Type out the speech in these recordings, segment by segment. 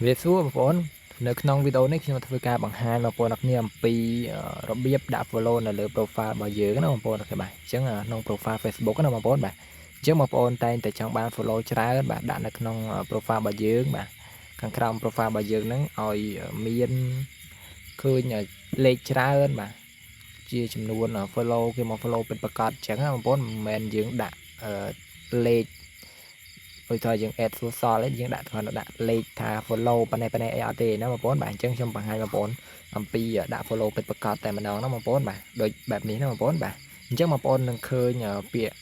Về xưaបងប្អូននៅក្នុងវីដេអូនេះខ្ញុំធ្វើការបង្ហាញបងប្អូនអរគ្នាអំពីរបៀបដាក់ follow នៅលើ profile របស់យើងណាបងប្អូនអូខេបាទអញ្ចឹងក្នុង profile Facebook ណាបងប្អូនបាទអញ្ចឹងបងប្អូនតែងតែចង់បាន follow ច្រើនបាទដាក់នៅក្នុង profile របស់យើងបាទខាងក្រោម profile របស់យើងហ្នឹងឲ្យមានឃើញលេខច្រើនបាទជាចំនួន follow គេមក follow ពិតប្រាកដអញ្ចឹងណាបងប្អូនមិនមែនយើងដាក់លេខដូចថាយើង add សួរសល់ឯងយើងដាក់គ្រាន់តែដាក់លេខថា follow ប៉ុណ្ណេះអីអត់ទេណាបងប្អូនបាទអញ្ចឹងខ្ញុំបង្ហាញបងប្អូនអំពីដាក់ follow ពិតប្រាកដតែម្ដងណាបងប្អូនបាទដូចបែបនេះណាបងប្អូនបាទអញ្ចឹងបងប្អូននឹងឃើញពាក្យ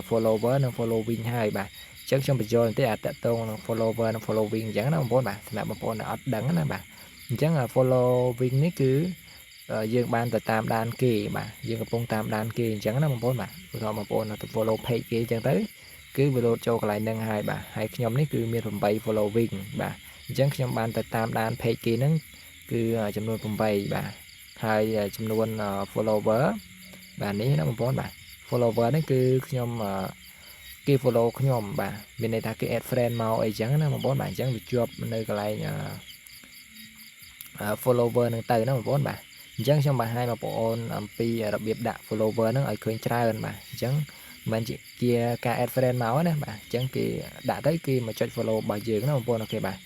follower និង following ហើយបាទអញ្ចឹងខ្ញុំបញ្យល់បន្តិចតកតងនឹង follower និង following អញ្ចឹងណាបងប្អូនបាទសម្រាប់បងប្អូនដែលអត់ដឹងណាបាទអញ្ចឹង following នេះគឺយើងបានទៅតាមដានគេបាទយើងកំពុងតាមដានគេអញ្ចឹងណាបងប្អូនបាទឧទាហរណ៍បងប្អូនទៅ follow page គេអញ្ចឹងទៅគឺវាលោតចូលកន្លែងហ្នឹងហើយបាទហើយខ្ញុំនេះគឺមាន8 following បាទអញ្ចឹងខ្ញុំបានទៅតាមដាន page គេហ្នឹងគឺចំនួន8បាទហើយចំនួន follower បាទនេះណាបងប្អូនបាទ follower ហ្នឹងគឺខ្ញុំគេ follow ខ្ញុំបាទមានន័យថាគេ add friend មកអីចឹងណាបងប្អូនបាទអញ្ចឹងវាជាប់នៅកន្លែងfollower ហ្នឹងទៅណាបងប្អូនបាទអញ្ចឹងខ្ញុំបង្ហាញបងប្អូនអំពីរបៀបដាក់ follower ហ្នឹងឲ្យឃើញច្រើនបាទអញ្ចឹងមិនជាការ add friend មកណាបាទអញ្ចឹងគេដាក់ទៅគេមកចុច follow របស់យើងណាបងប្អូនអូខេបាទ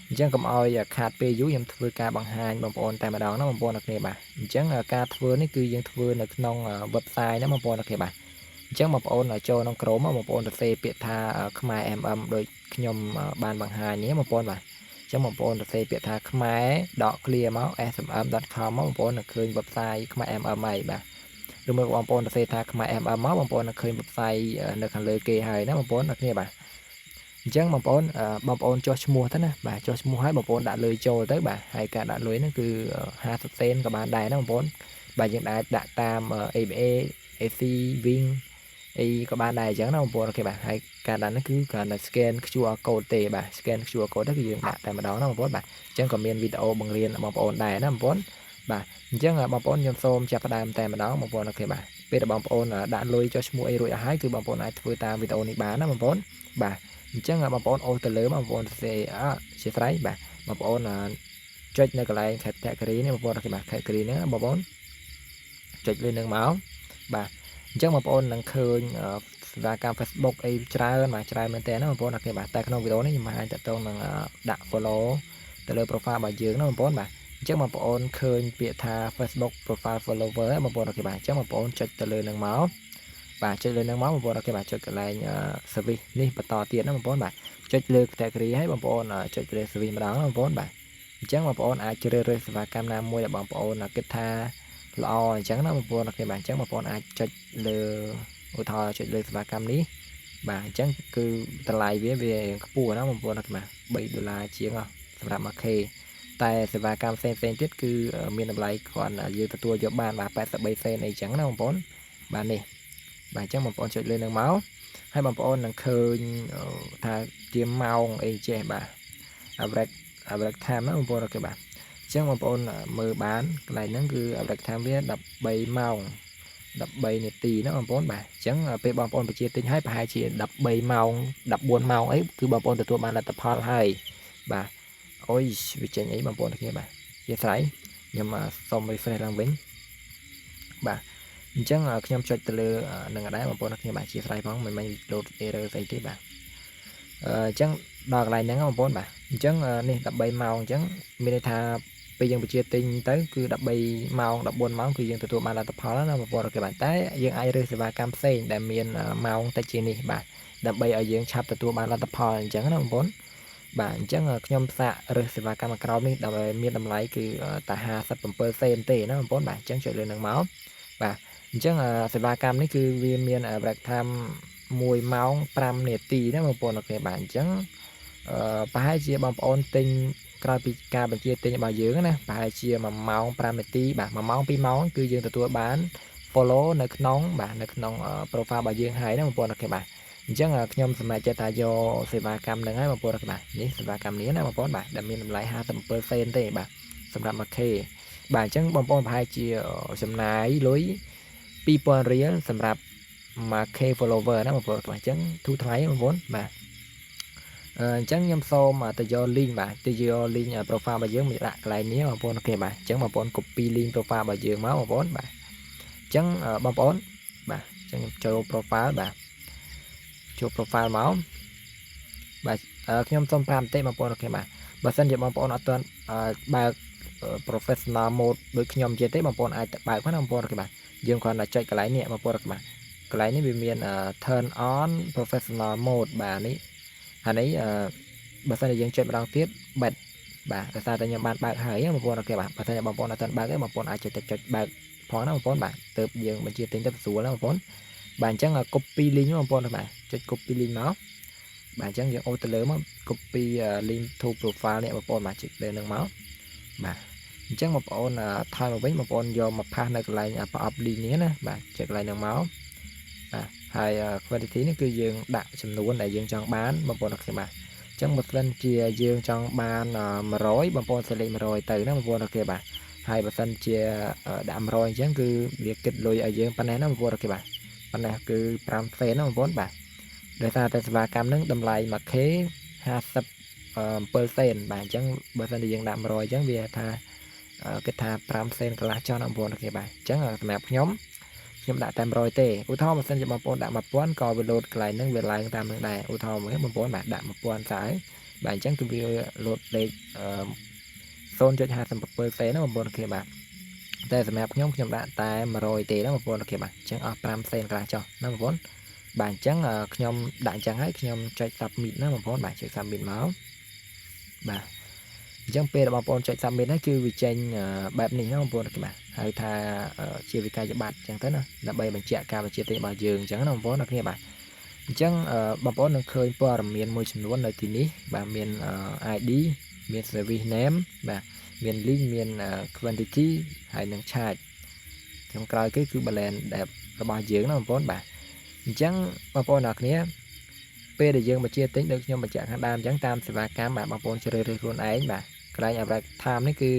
អញ្ចឹងកុំឲ្យខាតពេលយូរខ្ញុំធ្វើការបង្ហាញបងប្អូនតែម្ដងណាបងប្អូនអូខេបាទអញ្ចឹងការធ្វើនេះគឺយើងធ្វើនៅក្នុង website ណាបងប្អូនអូខេបាទអញ្ចឹងបងប្អូនចូលក្នុង Chrome បងប្អូនសរសេរពាក្យថាខ្មែរ MM ដូចខ្ញុំបានបង្ហាញនេះបងប្អូនបាទអញ្ចឹងបងប្អូនសរសេរពាក្យថាខ្មែរដក clear មក smm.com មកបងប្អូននឹងឃើញ website ខ្មែរ MM ហើយបាទឬមកបងប្អូនសរសេរថាខ្មែរ MM មកបងប្អូននឹងឃើញ website នៅខាងលើគេហើយណាបងប្អូនអ្នកគ្នាបាទអញ្ចឹងបងប្អូនចុះឈ្មោះទៅណាបាទចុះឈ្មោះឲ្យបងប្អូនដាក់លុយចូលទៅបាទហើយការដាក់លុយហ្នឹងគឺ50សេនក៏បានដែរណាបងប្អូនបាទយើងអាចដាក់តាម ABA AC Wing អីក៏បានដែរអញ្ចឹងណាបងប្អូនអូខេបាទហើយការដាក់នេះគឺគ្រាន់តែ scan QR code ទេបាទ scan QR code ទៅគឺយើងដាក់តែម្ដងណាបងប្អូនបាទអញ្ចឹងក៏មានវីដេអូបង្រៀនបងប្អូនដែរណាបងប្អូនបាទអញ្ចឹងបងប្អូនខ្ញុំសូមចាប់ផ្ដើមតែម្ដងបងប្អូនអូខេបាទពេលដែលបងប្អូនដាក់លុយចុះឈ្មោះអីរួចអស់ហើយគឺបងប្អូនអាចធ្វើតាមវីដេអូនេះបានណាបងប្អូនបាទអញ្ចឹងបងប្អូនអូសទៅលើបងប្អូនសេជាស្រ័យបាទបងប្អូនចុចនៅកន្លែង category នេះបងប្អូនអូខេបាទ category ហ្នឹងបងប្អូនចុចលើនឹងមកបាទអញ្ចឹងបងប្អូននឹងឃើញសេវាកម្ម Facebook អីច្រើនបាទច្រើនមែនតើណាបងប្អូនអូខេបាទតែក្នុងវីដេអូនេះខ្ញុំបង្ហាញតទៅនឹងដាក់ follow ទៅលើ profile របស់យើងណាបងប្អូនបាទអញ្ចឹងបងប្អូនឃើញពាក្យថា Facebook profile follower បងប្អូនអូខេបាទអញ្ចឹងបងប្អូនចុចទៅលើនឹងមកបាទចុចលើនឹងមកបងប្អូនអូខេបាទចុចកន្លែង service នេះបន្តទៀតណាបងប្អូនបាទចុចលើ category ឲ្យបងប្អូនចុចលើ service ម្ដងណាបងប្អូនបាទអញ្ចឹងបងប្អូនអាចជ្រើសរើសសេវាកម្មណាមួយដែលបងប្អូនគិតថាល្អអញ្ចឹងណាបងប្អូនអូខេបាទអញ្ចឹងបងប្អូនអាចចុចលើឧទាហរណ៍ចុចលើសេវាកម្មនេះបាទអញ្ចឹងគឺតម្លៃវាខ្ពស់ណាបងប្អូនអូខេបាទ$3ជាងសម្រាប់ 1K តែសេវាកម្មផ្សេងទៀតគឺមានតម្លៃគ្រាន់យើងទទួលយកបានបាទ83សេនអីចឹងណាបងប្អូនបាទនេះបាទអញ្ចឹងបងប្អូនចុចលើនឹងមកហើយបងប្អូននឹងឃើញថាជាម៉ោងអីចេះបាទ average time ណាបងប្អូនអូខេបាទអញ្ចឹងបងប្អូនមើលបានកន្លែងហ្នឹងគឺ average time វា13ម៉ោង13នាទីណាបងប្អូនបាទអញ្ចឹងពេលបងប្អូនបញ្ជាទិញឲ្យប្រហែលជា13ម៉ោង14ម៉ោងអីគឺបងប្អូនទទួលបានលទ្ធផលហើយបាទអូយវាចេញអីបងប្អូនគ្នាបាទជាស្រ័យខ្ញុំសូម refresh ឡើងវិញបាទអញ្ចឹងខ្ញុំចុចទៅលើនឹងដែរបងប្អូនគ្នាបាទជាស្រ័យផងមិនមែន load error ស្អីទេបាទអញ្ចឹងដល់កន្លែងហ្នឹងបងប្អូនបាទអញ្ចឹងនេះ13ម៉ោងអញ្ចឹងមានន័យថាពេលយើងបញ្ជាទិញទៅគឺ13ម៉ោង14ម៉ោងគឺយើងទទួលបានលទ្ធផលណាបងប្អូនអូខេបាទតែយើងអាចរើសសេវាកម្មផ្សេងដែលមានម៉ោងតិចជាងនេះបាទដើម្បីឲ្យយើងឆាប់ទទួលបានលទ្ធផលអញ្ចឹងណាបងប្អូនបាទអញ្ចឹងខ្ញុំសាករើសសេវាកម្មក្រោមនេះដើម្បីមានតម្លៃគឺតែ57សេនទេណាបងប្អូនបាទអញ្ចឹងចុចលើនឹងមកបាទអញ្ចឹងសេវាកម្មនេះគឺវាមាន break time 1ម៉ោង5នាទីណាបងប្អូនអូខេបាទអញ្ចឹងប្រហែលជាបងប្អូនទិញក្រោយពីការបញ្ជាទិញរបស់យើងណាប្រហែលជា1ម៉ោង5នាទីបាទ1ម៉ោង2ម៉ោងគឺយើងទទួលបាន follow នៅក្នុងបាទនៅក្នុង profile របស់យើងហើយណាបងប្អូនអូខេបាទអញ្ចឹងខ្ញុំសម្រេចចិត្តថាយកសេវាកម្មហ្នឹងហើយបងប្អូនអូខេបាទនេះសេវាកម្មនេះណាបងប្អូនបាទដែលមានតម្លៃ57សេនទេបាទសម្រាប់ 1K បាទអញ្ចឹងបងប្អូនប្រហែលជាចំណាយលុយ2000រៀលសម្រាប់ 1K follower ណាបងប្អូនអញ្ចឹងទូថ្លៃបងប្អូនបាទ ចឹងខ្ញុំសូមទៅយក link បាទទៅយក link profile របស់យើងមកដាក់កន្លែងនេះបងប្អូនអូខេបាទអញ្ចឹងបងប្អូន copy link profile របស់យើងមកបងប្អូនបាទអញ្ចឹងបងប្អូនបាទអញ្ចឹងចូល profile បាទចូល profile មកបាទខ្ញុំសូម5បន្តិចបងប្អូនអូខេបាទបើសិនជាបងប្អូនអត់ទាន់បើក professional mode ដូចខ្ញុំនិយាយទេបងប្អូនអាចបើកបានបងប្អូនអូខេបាទយើងគ្រាន់តែចុចកន្លែងនេះបងប្អូនអូខេបាទកន្លែងនេះវាមាន turn on professional mode បាទនេះអានេះបើសិនជាយើងចុចម្ដងទៀតបិទបាទដោយសារតែខ្ញុំបានបើកហើយបងប្អូនអូខេបាទបើសិនជាបងប្អូនអត់ទាន់បើកទេបងប្អូនអាចចុចបើកផងណាបងប្អូនបាទទៅយើងបញ្ជាទិញទៅស្រួលណាបងប្អូនបាទអញ្ចឹង copy link បងប្អូនបាទចុច copy link មកបាទអញ្ចឹងយើងអូសទៅលើមក copy link to profile នេះបងប្អូនបាទចុចលើនឹងមកបាទអញ្ចឹងបងប្អូនថយមកវិញបងប្អូនយកមកផាសនៅកន្លែងប្រអប់ link នេះណាបាទចុចកន្លែងនឹងមកបាទហើយ quantity នេះគឺយើងដាក់ចំនួនដែលយើងចង់បានបងប្អូនអូខេបាទអញ្ចឹងបើសិនជាយើងចង់បាន100បងប្អូន select 100ទៅណាបងប្អូនអូខេបាទហើយបើសិនជាដាក់100អញ្ចឹងគឺវាគិតលុយឲ្យយើងប៉ុណ្ណេះណាបងប្អូនអូខេបាទប៉ុណ្ណេះគឺ5 សេនណាបងប្អូនបាទដោយសារតែសេវាកម្មនឹងតម្លៃ 1k 57 សេនបាទអញ្ចឹងបើសិនជាយើងដាក់100អញ្ចឹងវាថាគិតថា5 សេនកន្លះចុះណាបងប្អូនអូខេបាទអញ្ចឹងសម្រាប់ខ្ញុំដាក់តែ100ទេឧទាហរណ៍បើសិនជាបងប្អូនដាក់1000ក៏វាលោតកន្លែងហ្នឹងវាឡើងតាមនឹងដែរឧទាហរណ៍មកបងប្អូនបាទដាក់1000ទៅបាទអញ្ចឹងគឺវាលោតលេខ0.57 សេនណាបងប្អូនអូខេបាទតែសម្រាប់ខ្ញុំដាក់តែ100ទេណាបងប្អូនអូខេបាទអញ្ចឹងអស់5 សេនកន្លះចុះណាបងប្អូនបាទអញ្ចឹងខ្ញុំដាក់អញ្ចឹងហើយខ្ញុំចុច submit ណាបងប្អូនបាទចុច submit មកបាទអញ្ចឹងពេលបងប្អូនចុច submit ហ្នឹងគឺវាចេញបែបនេះណាបងប្អូនអូខេបាទហៅថាជាវិក័យប័ត្រអញ្ចឹងទៅណាដើម្បីបញ្ជាក់ការបញ្ជាទិញរបស់យើងអញ្ចឹងណាបងប្អូនអូខេបាទអញ្ចឹងបងប្អូននឹងឃើញព័ត៌មានមួយចំនួននៅទីនេះបាទមាន ID មាន service name បាទមាន link មាន quantity ហើយនឹង charge ខាងក្រោយគឺ balance ដែលរបស់យើងណាបងប្អូនបាទអញ្ចឹងបងប្អូនអ្នកគ្នាពេលដែលយើងបញ្ជាទិញដូចខ្ញុំបញ្ជាក់ខាងដើមអញ្ចឹងតាមសេវាកម្មបាទបងប្អូនជ្រើសរើសខ្លួនឯងបាទកន្លែង average time នេះគឺ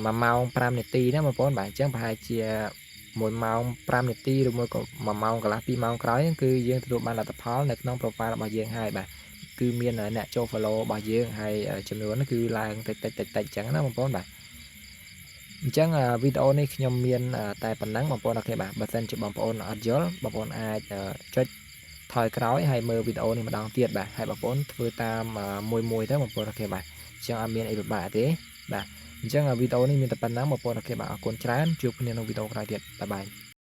1ម៉ោង5នាទីណាបងប្អូនបាទអញ្ចឹងប្រហែលជា1ម៉ោង5នាទីឬមួយក៏1ម៉ោងកន្លះ2ម៉ោងក្រោយគឺយើងទទួលបានលទ្ធផលនៅក្នុង profile របស់យើងហើយបាទគឺមានអ្នកចូល follow របស់យើងហើយចំនួននេះគឺឡើងតិចអញ្ចឹងណាបងប្អូនបាទអញ្ចឹងវីដេអូនេះខ្ញុំមានតែប៉ុណ្ណឹងបងប្អូនអូខេបាទបើសិនជាបងប្អូនអត់យល់បងប្អូនអាចចុចថយក្រោយហើយមើលវីដេអូនេះម្ដងទៀតបាទហើយបងប្អូនធ្វើតាមមួយទៅបងប្អូនអូខេបាទអញ្ចឹងអត់មានអីពិបាកទេបាទអញ្ចឹងវីដេអូនេះមានតែប៉ុណ្ណឹងបងប្អូនអូខេបាទអរគុណច្រើនជួបគ្នានៅវីដេអូក្រោយទៀតបាយបាយ